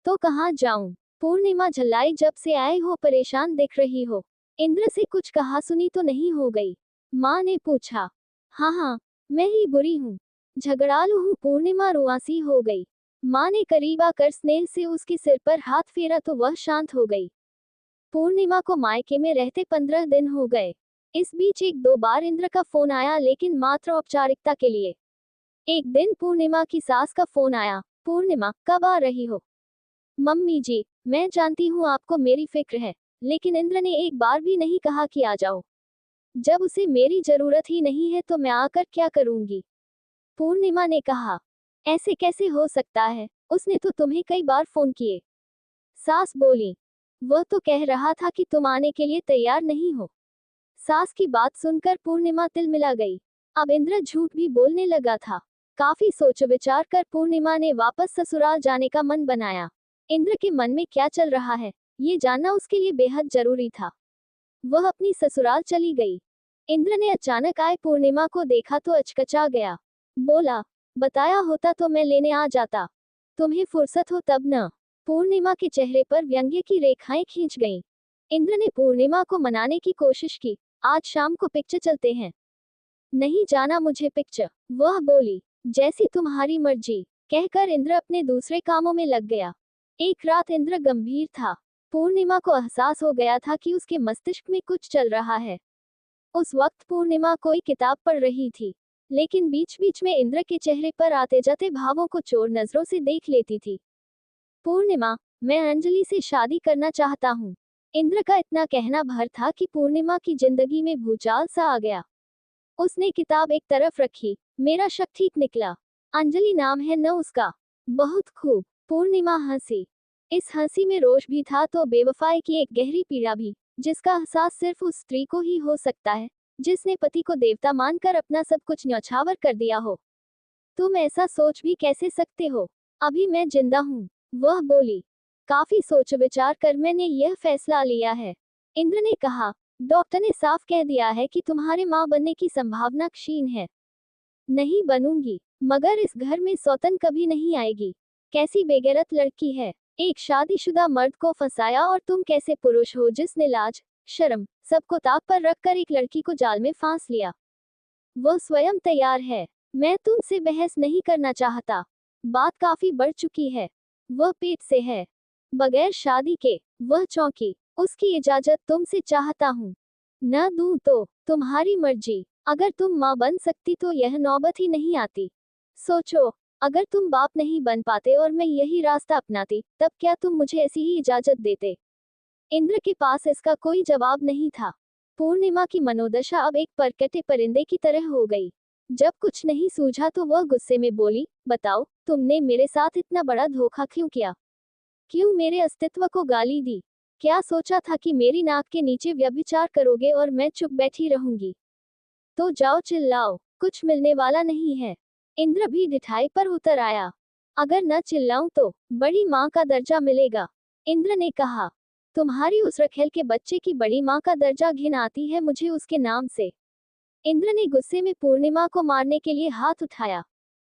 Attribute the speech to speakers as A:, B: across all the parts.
A: तो कहाँ जाऊं? पूर्णिमा झल्लाई, जब से आए हो परेशान दिख रही हो। इंद्र से कुछ कहा सुनी तो नहीं हो गई? माँ ने पूछा। हाँ हाँ, मैं ही बुरी हूँ, झगड़ालू हूँ। पूर्णिमा रुआंसी हो गई। माँ ने करीब आकर स्नेह से उसके सिर पर हाथ फेरा तो वह शांत हो गई। पूर्णिमा को मायके में रहते 15 दिन हो गए। इस बीच एक दो बार इंद्र का फोन आया, लेकिन मात्र औपचारिकता के लिए। एक दिन पूर्णिमा की सास का फोन आया। पूर्णिमा, कब आ रही हो? मम्मी जी, मैं जानती हूँ आपको मेरी फिक्र है, लेकिन इंद्र ने एक बार भी नहीं कहा कि आ जाओ। जब उसे मेरी जरूरत ही नहीं है तो मैं आकर क्या करूंगी? पूर्णिमा ने कहा। ऐसे कैसे हो सकता है, उसने तो तुम्हें कई बार फोन किए। सास बोली। वह तो कह रहा था कि तुम आने के लिए तैयार नहीं हो। सास की बात सुनकर पूर्णिमा तिलमिला गई। अब इंद्र झूठ भी बोलने लगा था। काफी सोच विचार कर पूर्णिमा ने वापस ससुराल जाने का मन बनाया। इंद्र के मन में क्या चल रहा है, ये जानना उसके लिए बेहद जरूरी था। वह अपनी ससुराल चली गई। इंद्र ने अचानक आए पूर्णिमा को देखा तो अचकचा गया। बोला, बताया होता तो मैं लेने आ जाता। तुम्हें फुर्सत हो तब न। पूर्णिमा के चेहरे पर व्यंग्य की रेखाएं खींच गईं। इंद्र ने पूर्णिमा को मनाने की कोशिश की। आज शाम को पिक्चर चलते हैं। नहीं जाना मुझे पिक्चर, वह बोली। जैसी तुम्हारी मर्जी, कहकर इंद्र अपने दूसरे कामों में लग गया। एक रात इंद्र गंभीर था। पूर्णिमा को एहसास हो गया था कि उसके मस्तिष्क में कुछ चल रहा है। उस वक्त पूर्णिमा कोई किताब पढ़ रही थी, लेकिन बीच बीच में इंद्र के चेहरे पर आते जाते भावों को चोर नजरों से देख लेती थी। पूर्णिमा, मैं अंजलि से शादी करना चाहता हूँ। इंद्र का इतना कहना भर था कि पूर्णिमा की जिंदगी में भूचाल सा आ गया। उसने किताब एक तरफ रखी। मेरा शक ठीक निकला। अंजलि नाम है न उसका? बहुत खूब। पूर्णिमा हंसी। इस हंसी में रोष भी था तो बेवफाई की एक गहरी पीड़ा भी, जिसका एहसास सिर्फ उस स्त्री को ही हो सकता है, जिसने पति को देवता मानकर अपना सब कुछ न्यौछावर कर दिया हो। तुम ऐसा सोच भी कैसे सकते हो? अभी मैं जिंदा हूँ, वह बोली। काफी सोच विचार कर मैंने यह फैसला लिया है, इंद्र ने कहा। डॉक्टर ने साफ कह दिया है कि तुम्हारे मां बनने की संभावना क्षीण है। नहीं बनूंगी, मगर इस घर में सौतन कभी नहीं आएगी। कैसी बेगैरत लड़की है, एक शादीशुदा मर्द को फंसाया, और तुम कैसे पुरुष हो जिसने लाज, शर्म, सबको ताक पर रखकर एक लड़की को जाल में फांस लिया। वह स्वयं तैयार है। मैं तुमसे बहस नहीं करना चाहता, बात काफी बढ़ चुकी है। वह पेट से है, बगैर शादी के। वह चौंकी। उसकी इजाजत तुमसे चाहता हूँ। न दूं तो तुम्हारी मर्जी। अगर तुम माँ बन सकती तो यह नौबत ही नहीं आती। सोचो, अगर तुम बाप नहीं बन पाते और मैं यही रास्ता अपनाती, तब क्या तुम मुझे ऐसी ही इजाजत देते? इंद्र के पास इसका कोई जवाब नहीं था। पूर्णिमा की मनोदशा अब एक परकटे परिंदे की तरह हो गई। जब कुछ नहीं सूझा तो वह गुस्से में बोली, बताओ, तुमने मेरे साथ इतना बड़ा धोखा क्यों किया? क्यों मेरे अस्तित्व को गाली दी? क्या सोचा था कि मेरी नाक के नीचे व्यभिचार करोगे और मैं चुप बैठी रहूंगी? तो जाओ चिल्लाओ, कुछ मिलने वाला नहीं है। इंद्र भी ढिठाई पर उतर आया। अगर न चिल्लाऊं तो बड़ी माँ का दर्जा मिलेगा, इंद्र ने कहा। तुम्हारी उस रखेल के बच्चे की बड़ी माँ का दर्जा घिन आती है मुझे उसके नाम से। इंद्र ने गुस्से में पूर्णिमा को मारने के लिए हाथ उठाया।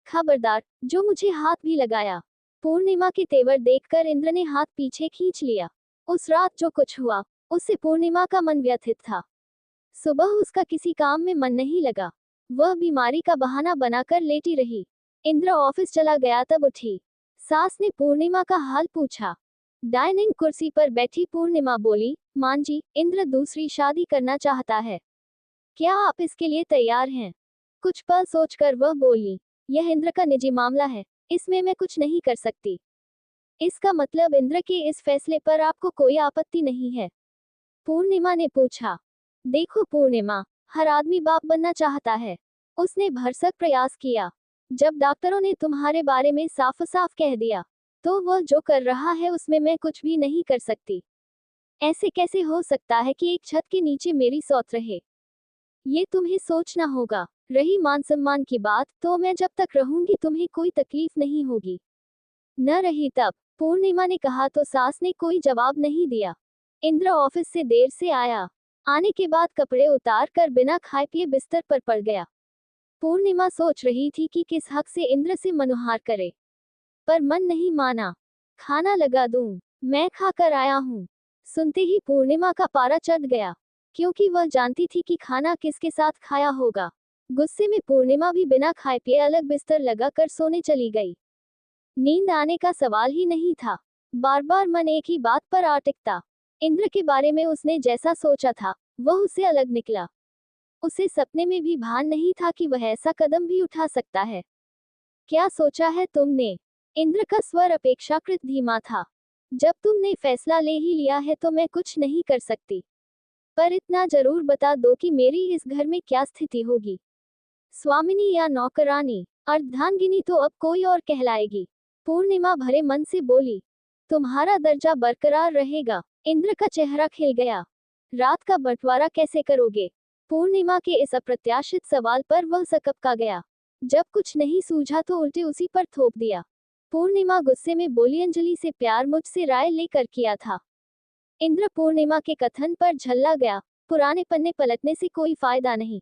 A: खबरदार, जो मुझे हाथ भी लगाया। पूर्णिमा के तेवर देखकर इंद्र ने हाथ पीछे खींच लिया। उस रात जो कुछ हुआ, उससे पूर्णिमा का मन व्यथित था। सुबह उसका किसी काम में मन नहीं लगा। वह बीमारी का बहाना बनाकर लेटी रही। इंद्र ऑफिस चला गया तब उठी। सास ने पूर्णिमा का हाल पूछा। डाइनिंग कुर्सी पर बैठी पूर्णिमा बोली, मां जी, इंद्र दूसरी शादी करना चाहता है। क्या आप इसके लिए तैयार हैं? कुछ पल सोचकर वह बोली, यह इंद्र का निजी मामला है, इसमें मैं कुछ नहीं कर सकती। इसका मतलब इंद्र के इस फैसले पर आपको कोई आपत्ति नहीं है? पूर्णिमा ने पूछा। देखो पूर्णिमा, हर आदमी बाप बनना चाहता है। उसने भरसक प्रयास किया। जब डॉक्टरों ने तुम्हारे बारे में साफ साफ कह दिया, तो वह जो कर रहा है उसमें मैं कुछ भी नहीं कर सकती। ऐसे कैसे हो सकता है कि एक छत के नीचे मेरी सौत रहे? ये तुम्हें सोचना होगा। रही मान सम्मान की बात, तो मैं जब तक रहूंगी तुम्हें कोई तकलीफ नहीं होगी। न रही तब, पूर्णिमा ने कहा तो सास ने कोई जवाब नहीं दिया। इंद्र ऑफिस से देर से आया। आने के बाद कपड़े उतार कर बिना खाए पिए बिस्तर पर पड़ गया। पूर्णिमा सोच रही थी कि किस हक से इंद्र से मनुहार करे, पर मन नहीं माना। खाना लगा दूं? मैं खाकर आया हूँ। सुनते ही पूर्णिमा का पारा चढ़ गया, क्योंकि वह जानती थी कि खाना किसके साथ खाया होगा। गुस्से में पूर्णिमा भी बिना खाए पिए अलग बिस्तर लगाकर सोने चली गई। नींद आने का सवाल ही नहीं था। बार बार मन एक ही बात पर आ टिकता। इंद्र के बारे में उसने जैसा सोचा था, वह उससे अलग निकला। उसे सपने में भी भान नहीं था कि वह ऐसा कदम भी उठा सकता है। क्या सोचा है तुमने? इंद्र का स्वर अपेक्षाकृत धीमा था। जब तुमने फैसला ले ही लिया है तो मैं कुछ नहीं कर सकती। पर इतना जरूर बता दो कि मेरी इस घर में क्या स्थिति होगी। स्वामिनी या नौकरानी? अर्धांगिनी तो अब कोई और कहलाएगी। पूर्णिमा भरे मन से बोली। तुम्हारा दर्जा बरकरार रहेगा। इंद्र का चेहरा खिल गया। रात का बंटवारा कैसे करोगे? पूर्णिमा के इस अप्रत्याशित सवाल पर वह सकपका गया। जब कुछ नहीं सूझा तो उल्टे उसी पर थोप दिया। पूर्णिमा गुस्से में बोली, अंजलि से प्यार मुझसे राय लेकर किया था। इंद्र पूर्णिमा के कथन पर झल्ला गया। पुराने पन्ने पलटने से कोई फायदा नहीं।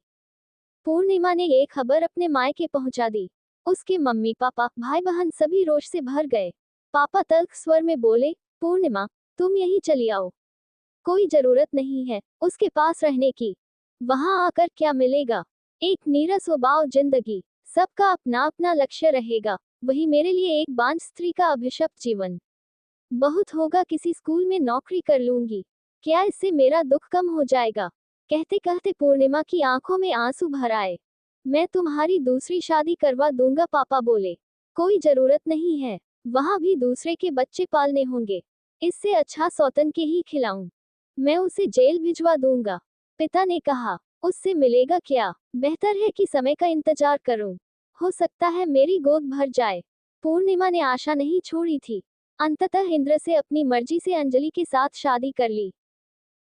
A: पूर्णिमा ने ये खबर अपने मायके पहुंचा दी। उसके मम्मी पापा भाई बहन सभी रोष से भर गए। पापा तल्ख स्वर में बोले, पूर्णिमा तुम यहीं चली आओ। कोई जरूरत नहीं है उसके पास रहने की। वहां आकर क्या मिलेगा? एक नीरस स्वभाव जिंदगी। सबका अपना अपना लक्ष्य रहेगा। वही मेरे लिए एक बांझ स्त्री का अभिशप्त जीवन। बहुत होगा किसी स्कूल में नौकरी कर लूंगी। क्या इससे मेरा दुख कम हो जाएगा? कहते कहते पूर्णिमा की आंखों में आंसू भर आए। मैं तुम्हारी दूसरी शादी करवा दूंगा, पापा बोले। कोई जरूरत नहीं है, वहां भी दूसरे के बच्चे पालने होंगे। इससे अच्छा सौतन के ही खिलाऊं। मैं उसे जेल भिजवा दूंगा। पिता ने कहा, उससे मिलेगा क्या? बेहतर है कि समय का इंतजार करूं। हो सकता है मेरी गोद भर जाए। पूर्णिमा ने आशा नहीं छोड़ी थी। अंततः इंद्र से अपनी मर्जी से अंजलि के साथ शादी कर ली।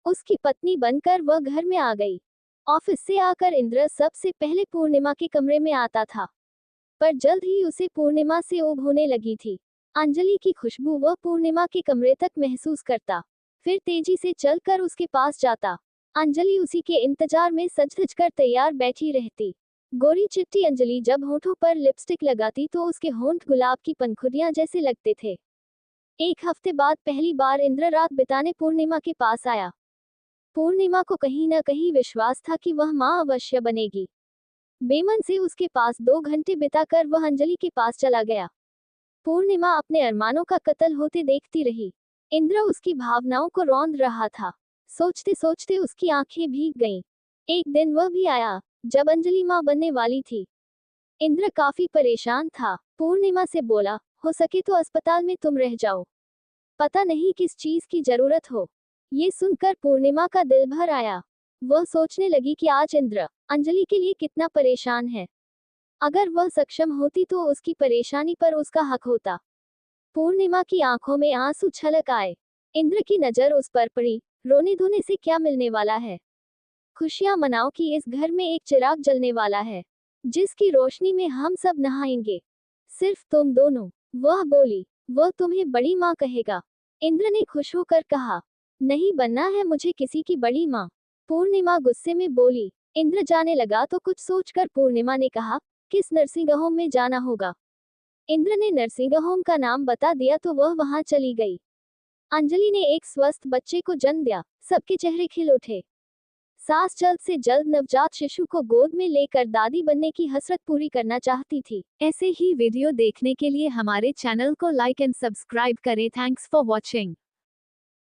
A: उसकी पत्नी बनकर वह घर में आ गई। ऑफिस से आकर इंद्र सबसे पहले पूर्णिमा के कमरे में आता था। पर जल्द ही उसे पूर्णिमा से ऊब होने लगी थी। अंजलि की खुशबू वह पूर्णिमा के कमरे तक महसूस करता, फिर तेजी से चलकर उसके पास जाता। अंजलि उसी के इंतजार में सज धज कर तैयार बैठी रहती। गोरी चिट्टी अंजलि जब होठों पर लिपस्टिक लगाती तो उसके होंठ गुलाब की पंखुड़ियां जैसे लगते थे। एक हफ्ते बाद पहली बार इंद्र रात बिताने पूर्णिमा के पास आया। पूर्णिमा को कहीं न कहीं विश्वास था कि वह मां अवश्य बनेगी। बेमन से उसके पास 2 घंटे बिताकर वह अंजलि के पास चला गया। पूर्णिमा अपने अरमानों का कत्ल होते देखती रही। इंद्र उसकी भावनाओं को रौंद रहा था। सोचते सोचते उसकी आंखें भीग गईं। एक दिन वह भी आया, जब अंजलि मां बनने वाली थी। इंद्र काफी परेशान था। पूर्णिमा से बोला, हो सके तो अस्पताल में तुम रह जाओ। पता नहीं किस चीज की जरूरत हो। ये सुनकर पूर्णिमा का दिल भर आया। वह सोचने लगी कि आज इंद्र अंजलि के लिए कितना परेशान है। अगर वह सक्षम होती तो उसकी परेशानी पर उसका हक होता। पूर्णिमा की आंखों में आंसू छलक आए। इंद्र की नजर उस पर पड़ी। रोने धोने से क्या मिलने वाला है? खुशियां मनाओ कि इस घर में एक चिराग जलने वाला है, जिसकी रोशनी में हम सब नहाएंगे। सिर्फ तुम दोनों। वह बोली, वह तुम्हें बड़ी माँ कहेगा। इंद्र ने खुश होकर कहा, नहीं बनना है मुझे किसी की बड़ी माँ। पूर्णिमा गुस्से में बोली। इंद्र जाने लगा तो कुछ सोचकर पूर्णिमा ने कहा, किस नर्सिंग होम में जाना होगा? इंद्र ने नर्सिंग होम का नाम बता दिया तो वह वहां चली गई। अंजलि ने एक स्वस्थ बच्चे को जन्म दिया। सबके चेहरे खिल उठे। सास जल्द से जल्द नवजात शिशु को गोद में लेकर दादी बनने की हसरत पूरी करना चाहती थी। ऐसे ही वीडियो देखने के लिए हमारे चैनल को लाइक एंड सब्सक्राइब करें। Thanks for watching.